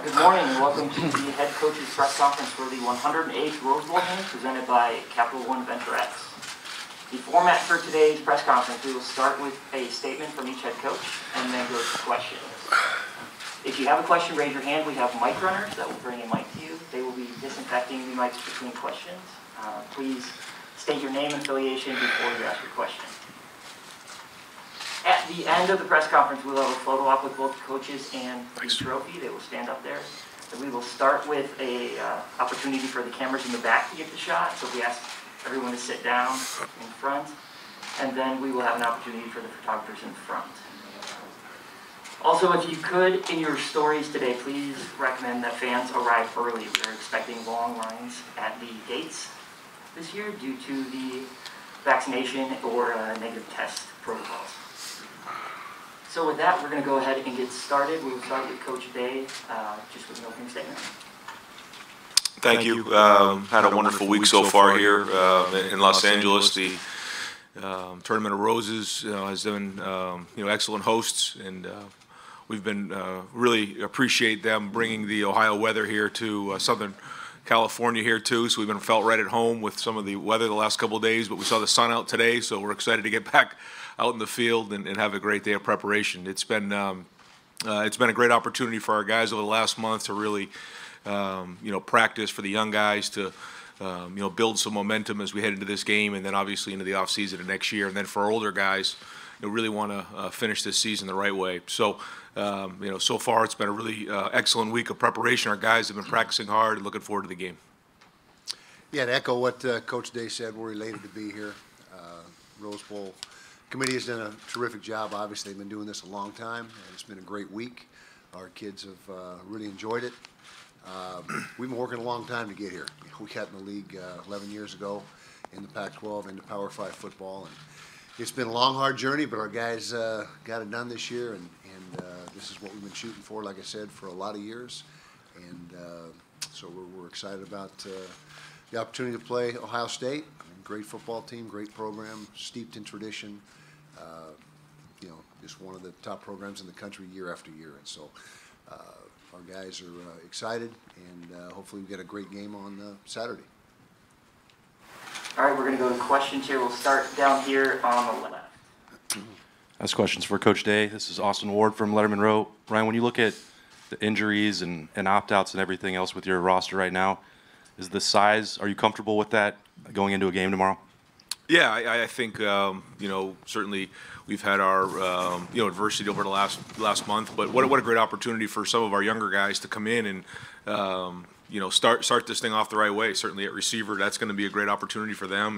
Good morning and welcome to the head coach's press conference for the 108th Rose Bowl game presented by Capital One Venture X. The format for today's press conference, we will start with a statement from each head coach and then go to questions. If you have a question, raise your hand. We have mic runners that will bring a mic to you. They will be disinfecting the mics between questions. Please state your name and affiliation before you ask your question. At the end of the press conference, we'll have a photo op with both coaches and the trophy. They will stand up there. And we will start with a opportunity for the cameras in the back to get the shot. So we ask everyone to sit down in front. And then we will have an opportunity for the photographers in front. Also, if you could, in your stories today, please recommend that fans arrive early. We're expecting long lines at the gates this year due to the vaccination or negative test protocols. So with that, we're going to go ahead and get started. We will start with Coach Day, just with an opening statement. Thank you. Had a wonderful week so far here in Los Angeles. The Tournament of Roses has been excellent hosts, and we've been really appreciate them bringing the Ohio weather here to Southern California here too. So we've been felt right at home with some of the weather the last couple of days, but we saw the sun out today, so we're excited to get back out in the field and have a great day of preparation. It's been a great opportunity for our guys over the last month to really practice, for the young guys to build some momentum as we head into this game, and then obviously into the off season of next year. And then for our older guys, really want to finish this season the right way. So so far it's been a really excellent week of preparation. Our guys have been practicing hard and looking forward to the game. Yeah, to echo what Coach Day said, we're elated to be here. Rose Bowl committee has done a terrific job. Obviously, they've been doing this a long time, and it's been a great week. Our kids have really enjoyed it. We've been working a long time to get here. We got in the league 11 years ago in the Pac-12 into Power 5 football, and it's been a long, hard journey, but our guys got it done this year, and this is what we've been shooting for, like I said, for a lot of years. And so we're excited about the opportunity to play Ohio State. Great football team, great program, steeped in tradition. Just one of the top programs in the country year after year. And so our guys are excited, and hopefully we get a great game on Saturday. All right, we're going to go to questions here. We'll start down here on the left. That's questions for Coach Day. This is Austin Ward from Lettermen Row. Ryan, when you look at the injuries and opt-outs and everything else with your roster right now, is the size, are you comfortable with that going into a game tomorrow? Yeah, I think certainly we've had our adversity over the last month, but what a great opportunity for some of our younger guys to come in and start this thing off the right way. Certainly at receiver, that's going to be a great opportunity for them.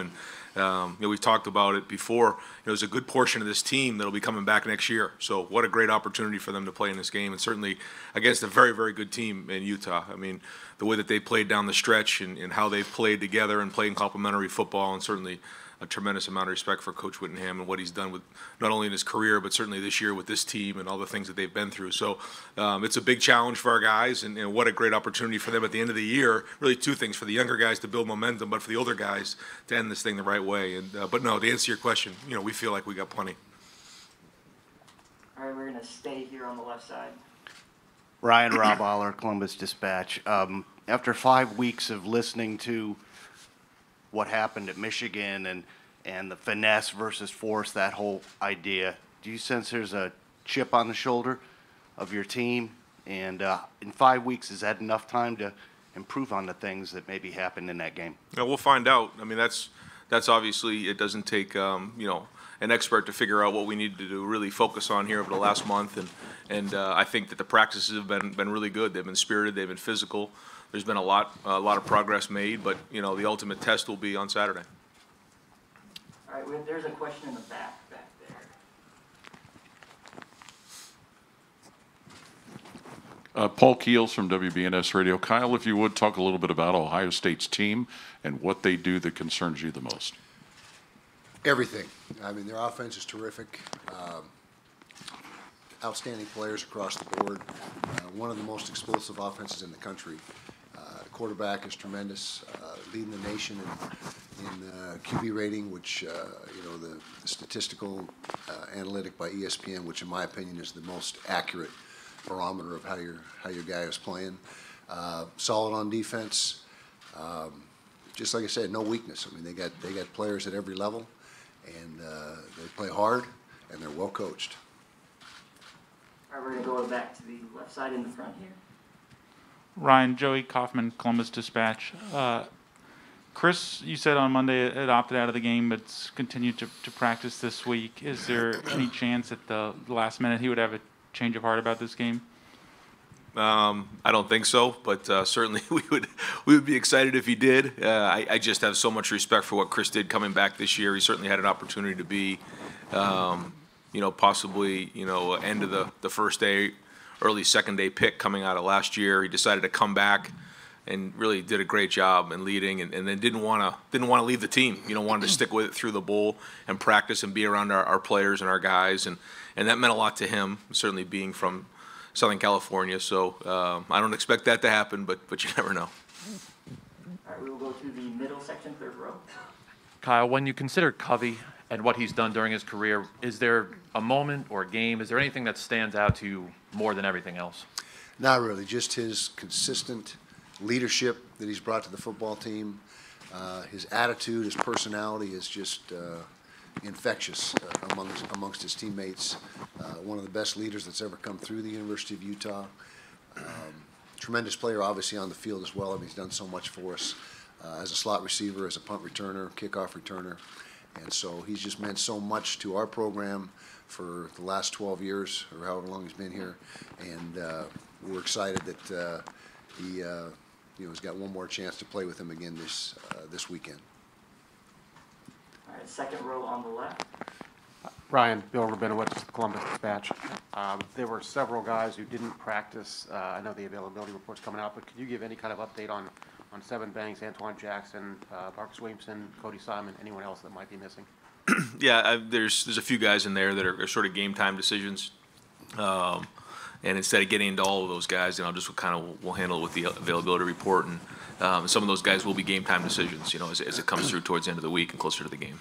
And we've talked about it before. There's a good portion of this team that'll be coming back next year. So what a great opportunity for them to play in this game, and certainly against a very, very good team in Utah. I mean, the way that they played down the stretch and how they've played together and playing complementary football, and certainly a tremendous amount of respect for Coach Wittingham and what he's done with not only in his career, but certainly this year with this team and all the things that they've been through. So it's a big challenge for our guys, and what a great opportunity for them at the end of the year. Really two things: for the younger guys to build momentum, but for the older guys to end this thing the right way. And but no, to answer your question, we feel like we got plenty. All right, we're going to stay here on the left side. Ryan Roballer, Columbus Dispatch. After 5 weeks of listening to what happened at Michigan and the finesse versus force, that whole idea, do you sense there's a chip on the shoulder of your team? And in 5 weeks, is that enough time to improve on the things that maybe happened in that game? We'll find out. I mean, that's obviously, it doesn't take an expert to figure out what we need to do, really focus on here over the last month. And I think that the practices have been really good. They've been spirited. They've been physical. There's been a lot of progress made, but the ultimate test will be on Saturday. All right, there's a question in the back there. Paul Keels from WBNS Radio. Kyle, if you would, talk a little bit about Ohio State's team and what they do that concerns you the most. Everything. I mean, their offense is terrific. Outstanding players across the board. One of the most explosive offenses in the country. The quarterback is tremendous, leading the nation in QB rating, which the statistical analytic by ESPN, which in my opinion is the most accurate barometer of how your guy is playing. Solid on defense. Just like I said, no weakness. I mean, they got players at every level, and they play hard, and they're well coached. All right, we're going to go back to the left side in the front here. Ryan, Joey Kaufman, Columbus Dispatch. Chris, you said on Monday it opted out of the game, but it's continued to practice this week. Is there any chance at the last minute he would have a change of heart about this game? I don't think so, but certainly we would be excited if he did. I just have so much respect for what Chris did coming back this year. He certainly had an opportunity to be, possibly, end of the first day, early second day pick coming out of last year. He decided to come back and really did a great job in leading, and then didn't want to leave the team. Wanted to stick with it through the bowl and practice and be around our players and our guys, and that meant a lot to him. Certainly being from Southern California, so I don't expect that to happen, but you never know. All right, we will go to the middle section, third row. Kyle, when you consider Covey and what he's done during his career, is there a moment or a game, is there anything that stands out to you more than everything else? Not really, just his consistent leadership that he's brought to the football team. His attitude, his personality is just infectious amongst his teammates. One of the best leaders that's ever come through the University of Utah. Tremendous player, obviously, on the field as well. I mean, he's done so much for us as a slot receiver, as a punt returner, kickoff returner. And so he's just meant so much to our program for the last 12 years, or however long he's been here. And we're excited that he's got one more chance to play with him again this weekend. All right, second row on the left. Ryan, Bill Rabinowitz, Columbus Dispatch. There were several guys who didn't practice. I know the availability report's coming out, but could you give any kind of update on Seven Banks, Antoine Jackson, Marcus Williamson, Cody Simon, anyone else that might be missing? Yeah, there's a few guys in there that are sort of game time decisions. And instead of getting into all of those guys, we'll handle it with the availability report, and some of those guys will be game time decisions, as it comes through towards the end of the week and closer to the game.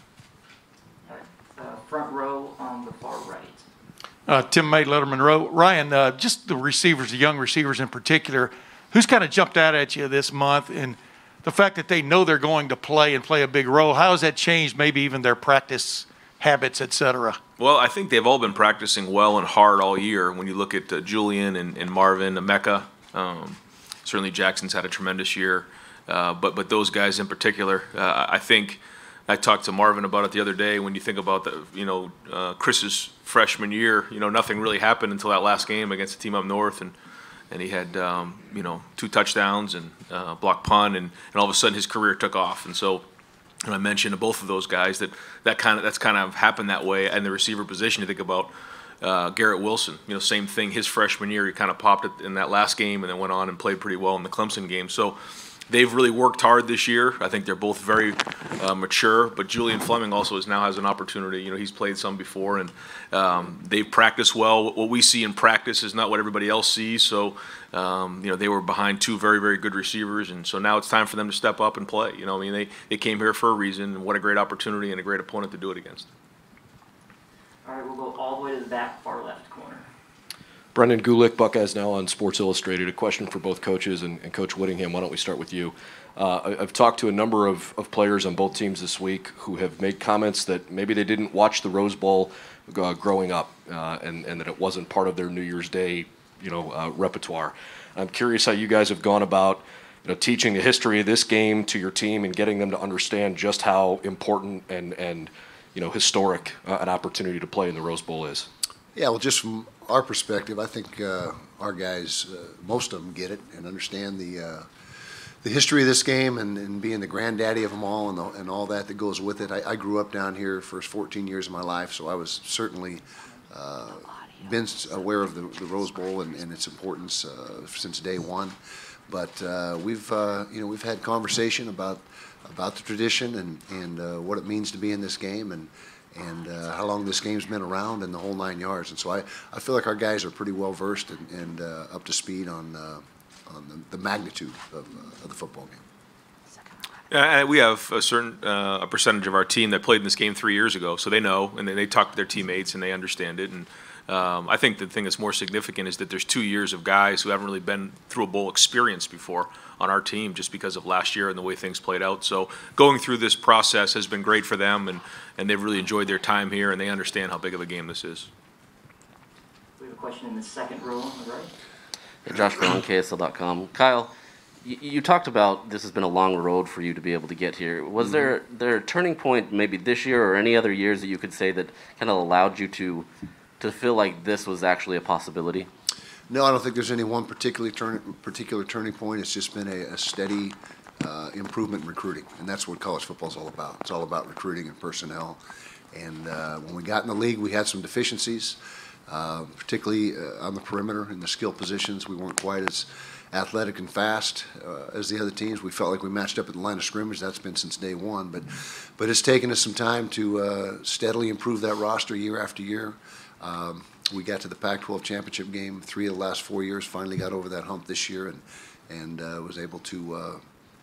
All right, front row on the far right. Tim May, Lettermen Row. Ryan, just the receivers, the young receivers in particular, who's kind of jumped out at you this month, and the fact that they know they're going to play and play a big role, how has that changed maybe even their practice habits, et cetera? Well, I think they've all been practicing well and hard all year. When you look at Julian and Marvin, Emeka, certainly Jackson's had a tremendous year. But those guys in particular, I think I talked to Marvin about it the other day. When you think about Chris's freshman year, nothing really happened until that last game against the team up north, and he had 2 touchdowns and block punt, and all of a sudden his career took off. And so, and I mentioned to both of those guys that's kind of happened that way in the receiver position. You think about Garrett Wilson, same thing. His freshman year, he kind of popped it in that last game, and then went on and played pretty well in the Clemson game. So they've really worked hard this year. I think they're both very mature. But Julian Fleming also now has an opportunity. He's played some before, and they've practiced well. What we see in practice is not what everybody else sees. So they were behind 2 very, very good receivers, and so now it's time for them to step up and play. They came here for a reason, and what a great opportunity and a great opponent to do it against. All right, we'll go all the way to the back, far left corner. Brendan Gulick, Buckeyes Now on Sports Illustrated. A question for both coaches, and Coach Wittingham, why don't we start with you? I've talked to a number of players on both teams this week who have made comments that maybe they didn't watch the Rose Bowl growing up, and that it wasn't part of their New Year's Day repertoire. I'm curious how you guys have gone about teaching the history of this game to your team and getting them to understand just how important and historic an opportunity to play in the Rose Bowl is. Yeah, well, just from our perspective, I think our guys, most of them get it and understand the history of this game and being the granddaddy of them all and all that goes with it. I grew up down here first 14 years of my life, so I was certainly been aware of the Rose Bowl and its importance since day one. But we've had conversation about the tradition and what it means to be in this game and how long this game's been around and the whole 9 yards. And so I feel like our guys are pretty well versed and up to speed on the magnitude of the football game. We have a percentage of our team that played in this game 3 years ago, so they know, and they talk to their teammates and they understand it. And I think the thing that's more significant is that there's 2 years of guys who haven't really been through a bowl experience before on our team just because of last year and the way things played out. So going through this process has been great for them, and they've really enjoyed their time here, and they understand how big of a game this is. We have a question in the second row on the right. Hey, Josh from KSL.com. Kyle, you talked about this has been a long road for you to be able to get here. Was there a turning point maybe this year or any other years that you could say that kind of allowed you to feel like this was actually a possibility? No, I don't think there's any one particular turning point. It's just been a steady improvement in recruiting, and that's what college football is all about. It's all about recruiting and personnel. And when we got in the league, we had some deficiencies, particularly on the perimeter in the skill positions. We weren't quite as athletic and fast as the other teams. We felt like we matched up at the line of scrimmage. That's been since day one. But it's taken us some time to steadily improve that roster year after year. We got to the Pac-12 championship game 3 of the last 4 years, finally got over that hump this year, and was able to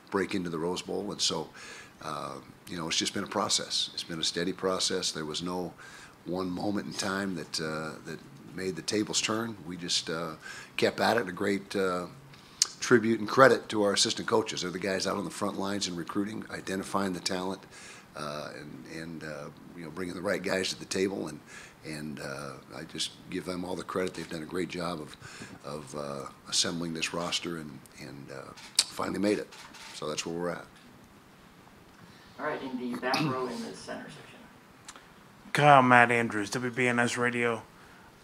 break into the Rose Bowl. And so, it's just been a process. It's been a steady process. There was no one moment in time that made the tables turn. We just kept at it. A great tribute and credit to our assistant coaches. They're the guys out on the front lines in recruiting, identifying the talent, and bringing the right guys to the table. And I just give them all the credit. They've done a great job of assembling this roster and finally made it. So that's where we're at. All right, in the back row in the center section. Kyle, Matt Andrews, WBNS Radio.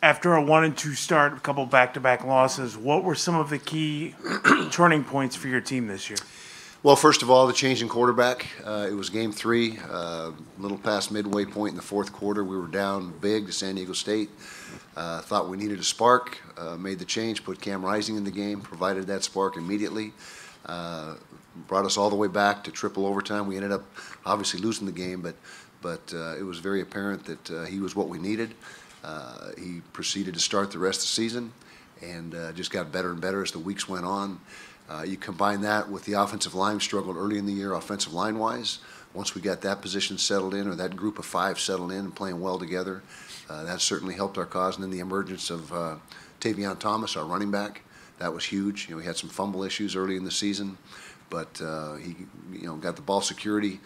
After a 1-2 start, a couple back-to-back losses, what were some of the key turning points for your team this year? Well, first of all, the change in quarterback. It was game 3, a little past midway point in the fourth quarter. We were down big to San Diego State. Thought we needed a spark, made the change, put Cam Rising in the game, provided that spark immediately. Brought us all the way back to triple overtime. We ended up obviously losing the game, but it was very apparent that he was what we needed. He proceeded to start the rest of the season and just got better and better as the weeks went on. You combine that with the offensive line struggled early in the year offensive line-wise. Once we got that position settled in, or that group of 5 settled in and playing well together, that certainly helped our cause. And then the emergence of Tavion Thomas, our running back, that was huge. We had some fumble issues early in the season, but he got the ball security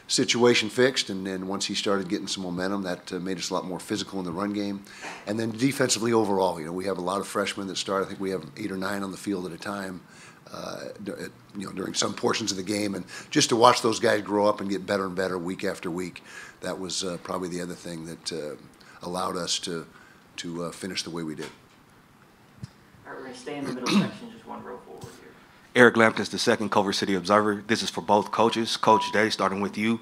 situation fixed, and then once he started getting some momentum, that made us a lot more physical in the run game. And then defensively overall, we have a lot of freshmen that start. I think we have 8 or 9 on the field at a time. During some portions of the game, and just to watch those guys grow up and get better and better week after week, that was probably the other thing that allowed us to finish the way we did. All right, we're going to stay in the middle section, just one row forward here. Eric Lampkins, the second Culver City Observer. This is for both coaches. Coach Day, starting with you.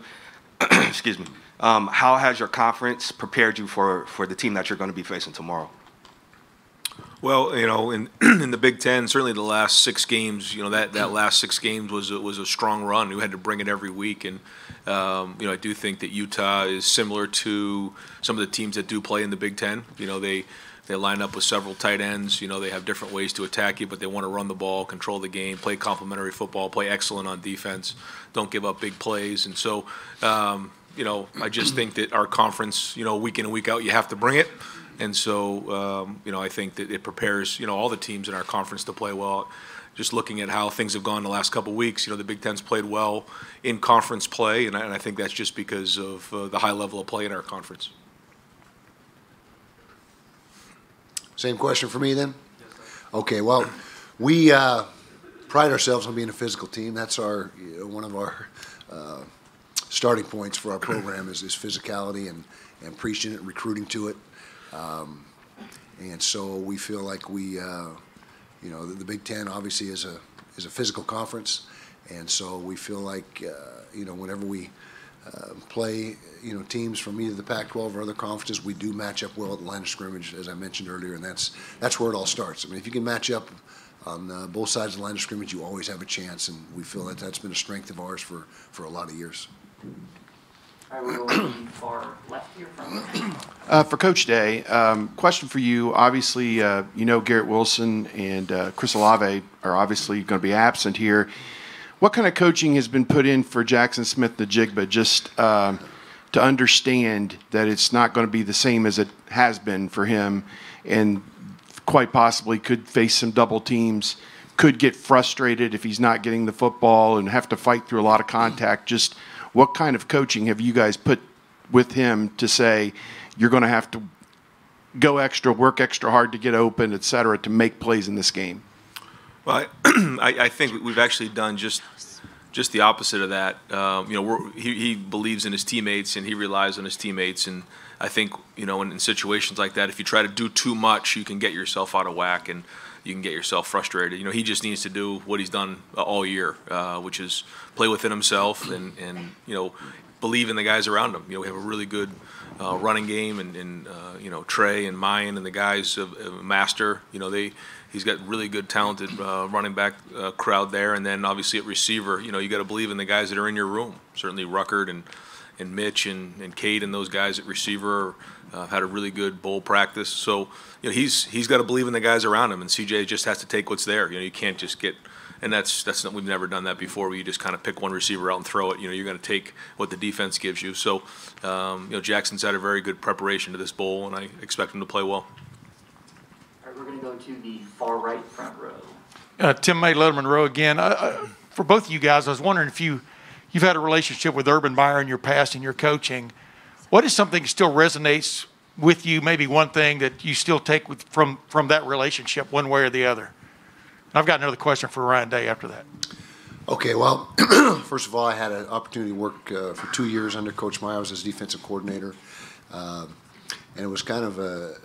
Excuse me. How has your conference prepared you for the team that you're going to be facing tomorrow? Well, in the Big Ten, certainly the last 6 games, that last 6 games was a strong run. We had to bring it every week, and I do think that Utah is similar to some of the teams that do play in the Big Ten. They line up with several tight ends. They have different ways to attack you, but they want to run the ball, control the game, play complementary football, play excellent on defense, don't give up big plays, and so I just think that our conference, week in and week out, you have to bring it. And so, I think that it prepares, all the teams in our conference to play well. Just looking at how things have gone the last couple of weeks, the Big Ten's played well in conference play, and I think that's just because of the high level of play in our conference. Same question for me then? Yes, sir. Okay, well, we pride ourselves on being a physical team. That's our one of our starting points for our program is physicality and preaching it, recruiting to it. And so we feel like we, the Big Ten obviously is a physical conference, and so we feel like, whenever we play, teams from either the Pac-12 or other conferences, we do match up well at the line of scrimmage, as I mentioned earlier, and that's where it all starts. I mean, if you can match up on both sides of the line of scrimmage, you always have a chance, and we feel that that's been a strength of ours for a lot of years. All right, we'll go to the far left here from. For Coach Day, question for you. Obviously, Garrett Wilson and Chris Olave are obviously going to be absent here. What kind of coaching has been put in for Jackson Smith-Njigba? Just to understand that it's not going to be the same as it has been for him, and quite possibly could face some double teams, could get frustrated if he's not getting the football and have to fight through a lot of contact. Just what kind of coaching have you guys put with him to say you're going to have to go extra, work extra hard to get open, et cetera, to make plays in this game? Well, I think we've actually done just the opposite of that. He believes in his teammates and he relies on his teammates. And I think, in situations like that, if you try to do too much, you can get yourself out of whack and you can get yourself frustrated. He just needs to do what he's done all year, which is play within himself and believe in the guys around him. We have a really good running game, and Trey and Mayan and the guys of Master. He's got really good, talented running back crowd there, and then obviously at receiver, you got to believe in the guys that are in your room. Certainly Ruckert and Mitch and Cade and those guys at receiver had a really good bowl practice. So he's got to believe in the guys around him, and CJ just has to take what's there. You can't just get. And that's not, we've never done that before, where you just kind of pick one receiver out and throw it. You're going to take what the defense gives you. So, Jackson's had a very good preparation to this bowl, and I expect him to play well. All right, we're going to go to the far right front row. Tim May, Lettermen Row again. For both of you guys, I was wondering if you've had a relationship with Urban Meyer in your past and your coaching. What is something that still resonates with you? Maybe one thing that you still take from that relationship, one way or the other. I've got another question for Ryan Day after that. Okay, well, first of all, I had an opportunity to work for 2 years under Coach Meyer. I was his defensive coordinator. And it was kind of a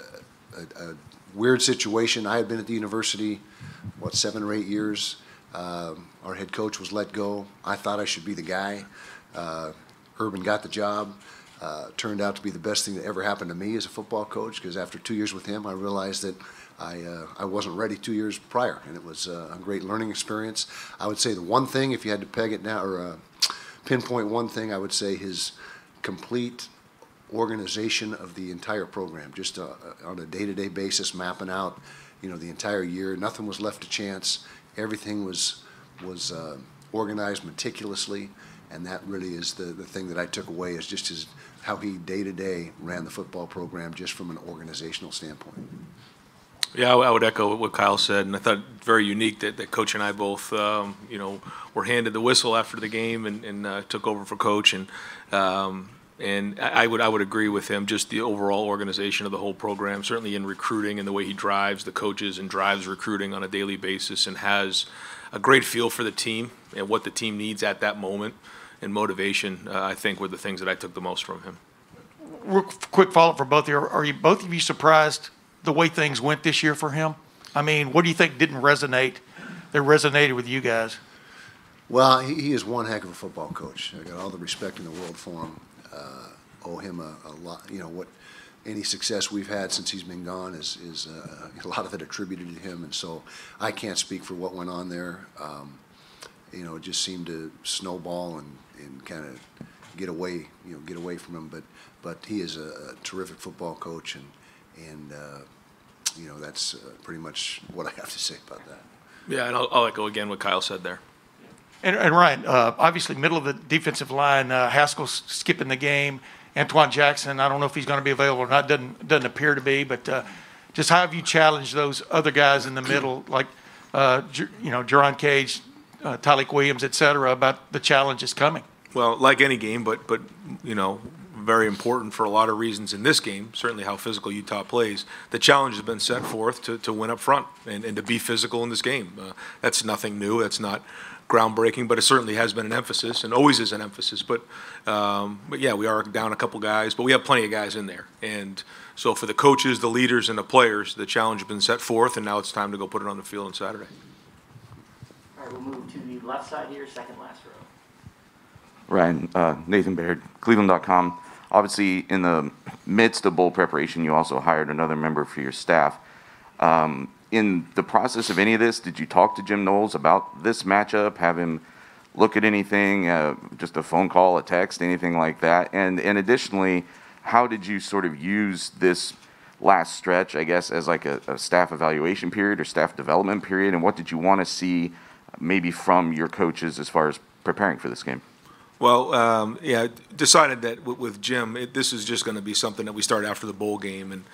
weird situation. I had been at the university, 7 or 8 years. Our head coach was let go. I thought I should be the guy. Urban got the job. Turned out to be the best thing that ever happened to me as a football coach, because after 2 years with him, I realized that I wasn't ready 2 years prior, and it was a great learning experience. I would say the one thing, if you had to peg it now or pinpoint one thing, I would say his complete organization of the entire program, just on a day-to-day basis, mapping out, the entire year. Nothing was left to chance. Everything was organized meticulously, and that really is the thing that I took away, is just how he day-to-day ran the football program, just from an organizational standpoint. Yeah, I would echo what Kyle said, and I thought very unique that Coach and I both, were handed the whistle after the game and took over for Coach, and I would agree with him. Just the overall organization of the whole program, certainly in recruiting and the way he drives the coaches and drives recruiting on a daily basis, and has a great feel for the team and what the team needs at that moment, and motivation. I think were the things that I took the most from him. Real quick follow-up for both of you. Are you both of you surprised the way things went this year for him? I mean, what do you think didn't resonate that resonated with you guys? Well, he is one heck of a football coach. I got all the respect in the world for him. Owe him a lot. What any success we've had since he's been gone is a lot of it attributed to him, and so I can't speak for what went on there. It just seemed to snowball and kind of get away from him. But he is a terrific football coach, and that's pretty much what I have to say about that. Yeah, and I'll echo again what Kyle said there. And Ryan, obviously middle of the defensive line, Haskell's skipping the game. Antoine Jackson, I don't know if he's going to be available or not. Doesn't appear to be. But just how have you challenged those other guys in the middle, like Jerron Cage, Tyleek Williams, et cetera, about the challenges coming? Well, like any game, but very important for a lot of reasons in this game, certainly how physical Utah plays. The challenge has been set forth to win up front and to be physical in this game. That's nothing new. That's not groundbreaking, but it certainly has been an emphasis and always is an emphasis. But yeah, we are down a couple guys, but we have plenty of guys in there. And so for the coaches, the leaders, and the players, the challenge has been set forth, and now it's time to go put it on the field on Saturday. All right, we'll move to the left side here, second last row. Ryan, Nathan Baird, Cleveland.com. Obviously, in the midst of bowl preparation, you also hired another member for your staff. In the process of any of this, did you talk to Jim Knowles about this matchup, have him look at anything, just a phone call, a text, anything like that? And additionally, how did you sort of use this last stretch, I guess, as like a staff evaluation period or staff development period? And what did you want to see maybe from your coaches as far as preparing for this game? Well, yeah, decided that with Jim, this is just going to be something that we start after the bowl game, and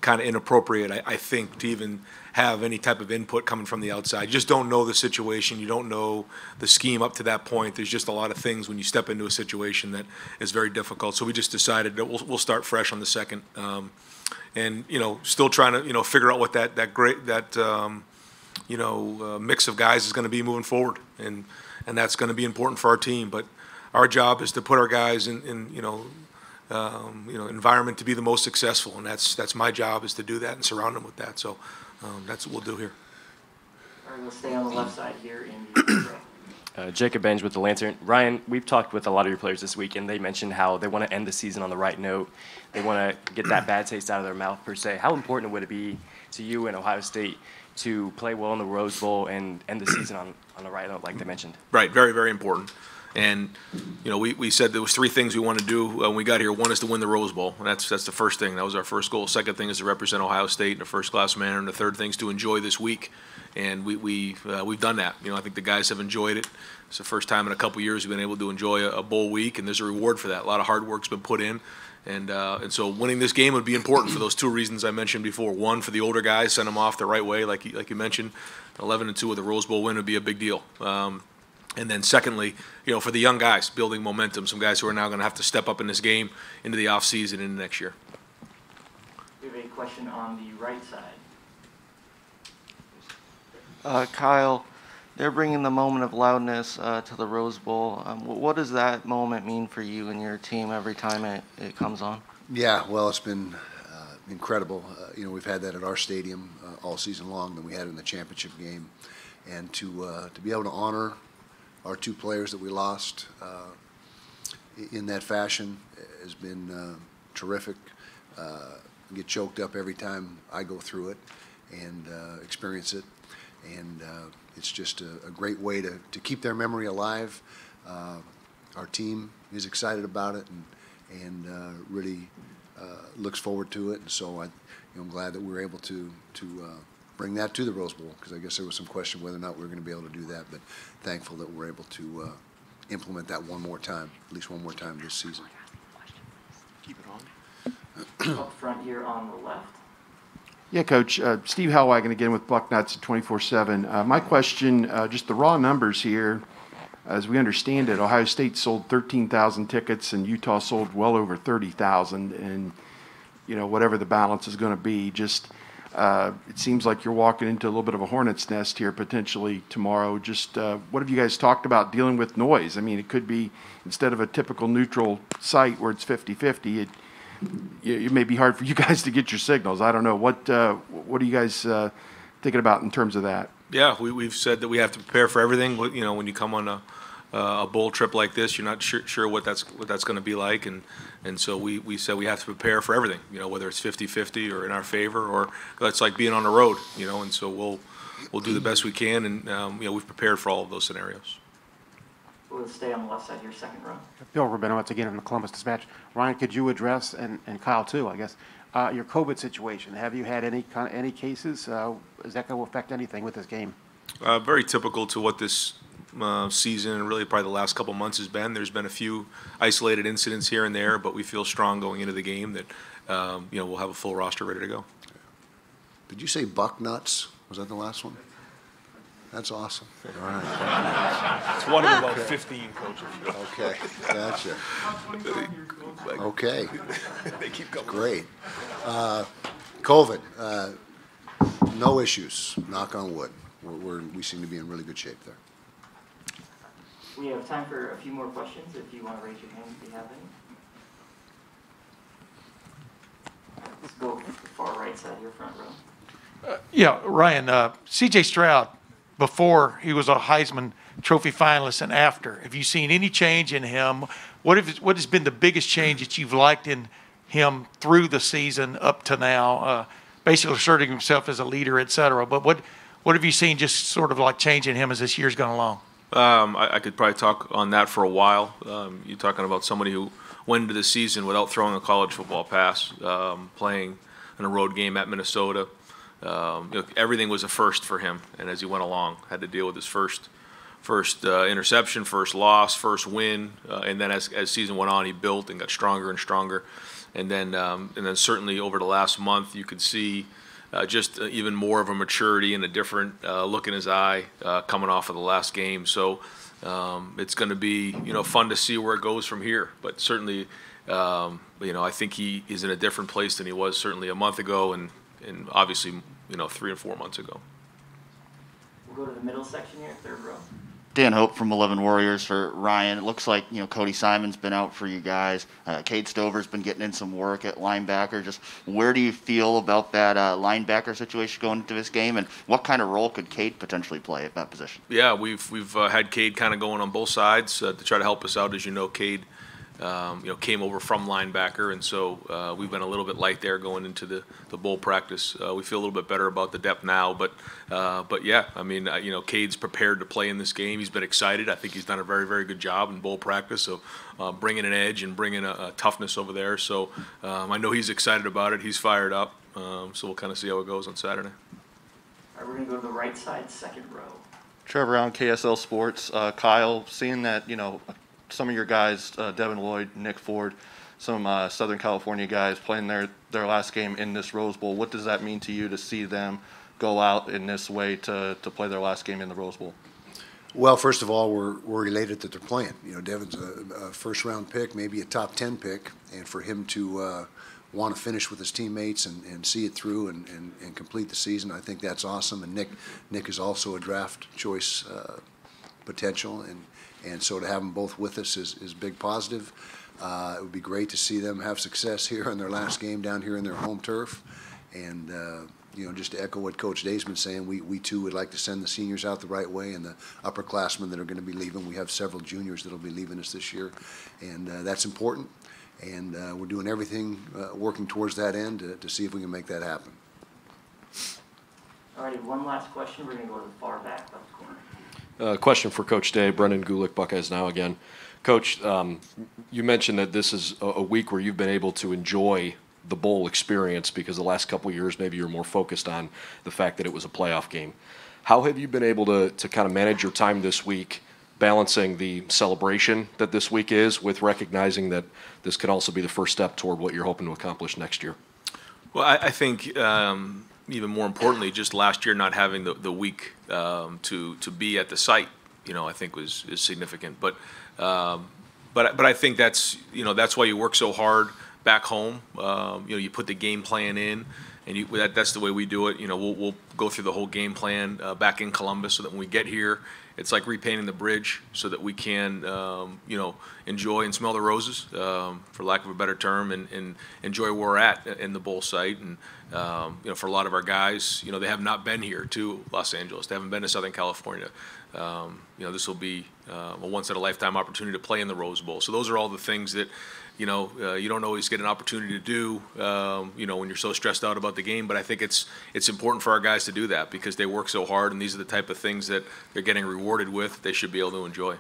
kind of inappropriate, I think, to even have any type of input coming from the outside. You just don't know the situation. You don't know the scheme up to that point. There's just a lot of things when you step into a situation that is very difficult. So we just decided that we'll start fresh on the second, and still trying to figure out what that mix of guys is going to be moving forward, and that's going to be important for our team. But our job is to put our guys in environment to be the most successful, and that's my job, is to do that and surround them with that. So that's what we'll do here. All right, we'll stay on the left side here in the Jacob Benj with the Lantern. Ryan, we've talked with a lot of your players this week, and they mentioned how they want to end the season on the right note. They want to get that bad taste out of their mouth, per se. How important would it be to you and Ohio State to play well in the Rose Bowl and end the season on the right note, like they mentioned? Right, very, very important. And we said there was three things we want to do when we got here. One is to win the Rose Bowl, and that's the first thing. That was our first goal. Second thing is to represent Ohio State in a first-class manner, and the third thing is to enjoy this week. And we've done that. I think the guys have enjoyed it. It's the first time in a couple years we've been able to enjoy a bowl week, and there's a reward for that. A lot of hard work's been put in, and so winning this game would be important for those two reasons I mentioned before. One, for the older guys, send them off the right way, like you mentioned. 11-2 with a Rose Bowl win would be a big deal. And then secondly, for the young guys, building momentum, some guys who are now going to have to step up in this game into the offseason into next year. We have a question on the right side. Kyle, they're bringing the moment of loudness to the Rose Bowl. What does that moment mean for you and your team every time it comes on? Yeah, well, it's been incredible. We've had that at our stadium all season long, then we had it in the championship game. And to be able to honor our two players that we lost in that fashion has been terrific. I get choked up every time I go through it and experience it. And it's just a great way to keep their memory alive. Our team is excited about it and really looks forward to it. And so I'm glad that we were able to bring that to the Rose Bowl, because I guess there was some question whether or not we were going to be able to do that, but thankful that we're able to implement that one more time, at least one more time this season. Keep it on. Up front here on the left. Yeah, Coach. Steve Hellwagon again with Bucknuts at 24/7. My question, just the raw numbers here, as we understand it, Ohio State sold 13,000 tickets and Utah sold well over 30,000, and whatever the balance is going to be, just it seems like you're walking into a little bit of a hornet's nest here potentially tomorrow. Just what have you guys talked about dealing with noise? I mean, it could be, instead of a typical neutral site where it's 50-50, it may be hard for you guys to get your signals. I don't know. What are you guys thinking about in terms of that? Yeah, we've said that we have to prepare for everything. When you come on a bowl trip like this, you're not sure what that's going to be like, and so we said we have to prepare for everything. Whether it's 50-50 or in our favor, or it's like being on the road. And so we'll do the best we can, and we've prepared for all of those scenarios. We'll stay on the left side here, second row. Bill Rabinowitz again in the Columbus Dispatch. Ryan, could you address, and Kyle too, I guess, your COVID situation? Have you had any cases? Is that going to affect anything with this game? Very typical to what this season and really probably the last couple months has been. There's been a few isolated incidents here and there, but we feel strong going into the game that we'll have a full roster ready to go. Did you say Bucknuts? Was that the last one? That's awesome. All right. It's one of about 15 coaches. Okay, gotcha. Okay. They keep going. Great. COVID, no issues, knock on wood. We seem to be in really good shape there. We have time for a few more questions if you want to raise your hand if you have any. Let's go to the far right side here, front row. Yeah, Ryan, C.J. Stroud, before he was a Heisman Trophy finalist and after, have you seen any change in him? What has been the biggest change that you've liked in him through the season up to now? Basically asserting himself as a leader, et cetera. But what have you seen just sort of like changing him as this year's gone along? I could probably talk on that for a while. You're talking about somebody who went into the season without throwing a college football pass, playing in a road game at Minnesota. Everything was a first for him, and as he went along, had to deal with his first first interception, first loss, first win, and then as season went on, he built and got stronger and stronger. And then certainly over the last month, you could see just even more of a maturity and a different look in his eye coming off of the last game. So it's going to be fun to see where it goes from here. But certainly, I think he is in a different place than he was certainly a month ago, and obviously 3 and 4 months ago. We'll go to the middle section here, third row. Dan Hope from 11 Warriors for Ryan. It looks like, Cody Simon's been out for you guys. Cade Stover's been getting in some work at linebacker. Just where do you feel about that linebacker situation going into this game, and what kind of role could Cade potentially play at that position? Yeah, we've had Cade kind of going on both sides to try to help us out. As you know, Cade came over from linebacker, and so we've been a little bit light there going into the bowl practice. We feel a little bit better about the depth now, but yeah, I mean, Cade's prepared to play in this game. He's been excited. I think he's done a very, very good job in bowl practice, so bringing an edge and bringing a toughness over there. So I know he's excited about it. He's fired up. So we'll kind of see how it goes on Saturday. All right, we're going to go to the right side, second row. Trevor on KSL Sports. Kyle, seeing that, some of your guys, Devin Lloyd, Nick Ford, some Southern California guys playing their last game in this Rose Bowl, what does that mean to you to see them go out in this way to play their last game in the Rose Bowl? Well, first of all, we're elated that they're playing. Devin's a first-round pick, maybe a top 10 pick, and for him to want to finish with his teammates and see it through and complete the season, I think that's awesome. And Nick is also a draft choice potential, and so to have them both with us is big positive. It would be great to see them have success here in their last game down here in their home turf. And, just to echo what Coach Day's been saying, we too would like to send the seniors out the right way and the upperclassmen that are going to be leaving. We have several juniors that will be leaving us this year, and that's important. And we're doing everything working towards that end to see if we can make that happen. All righty, one last question. We're going to go to the far back left corner. Question for Coach Day. Brendan Gulick, Buckeyes Now again. Coach, you mentioned that this is a week where you've been able to enjoy the bowl experience because the last couple of years maybe you're more focused on the fact that it was a playoff game. How have you been able to kind of manage your time this week, balancing the celebration that this week is with recognizing that this could also be the first step toward what you're hoping to accomplish next year? Well, I think even more importantly, just last year not having the week to be at the site, I think is significant. But I think that's why you work so hard back home. You put the game plan in, and that's the way we do it. We'll go through the whole game plan back in Columbus, so that when we get here, it's like repainting the bridge, so that we can enjoy and smell the roses, for lack of a better term, and enjoy where we're at in the bowl site. And for a lot of our guys, they have not been here to Los Angeles. They haven't been to Southern California. This will be a once-in-a-lifetime opportunity to play in the Rose Bowl. So those are all the things that you don't always get an opportunity to do, when you're so stressed out about the game. But I think it's important for our guys to do that because they work so hard, and these are the type of things that they're getting rewarded with. They should be able to enjoy.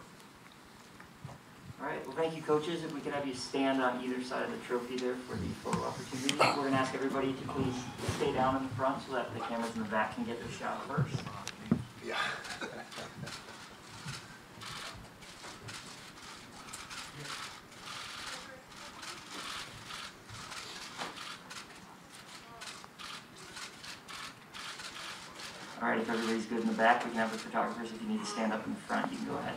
All right. Well, thank you, coaches. If we could have you stand on either side of the trophy there for the photo opportunity. We're going to ask everybody to please stay down in the front so that the cameras in the back can get their shot first. Yeah. All right, if everybody's good in the back, we can have the photographers. If you need to stand up in the front, you can go ahead.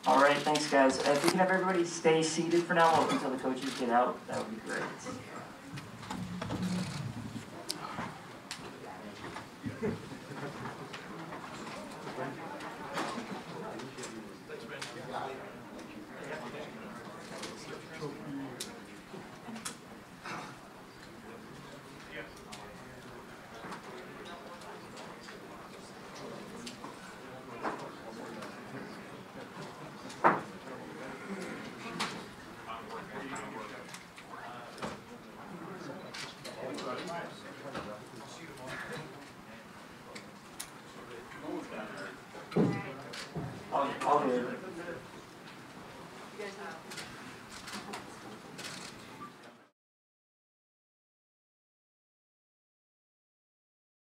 All right, thanks, guys. If we can have everybody stay seated for now until the coaches get out, that would be great.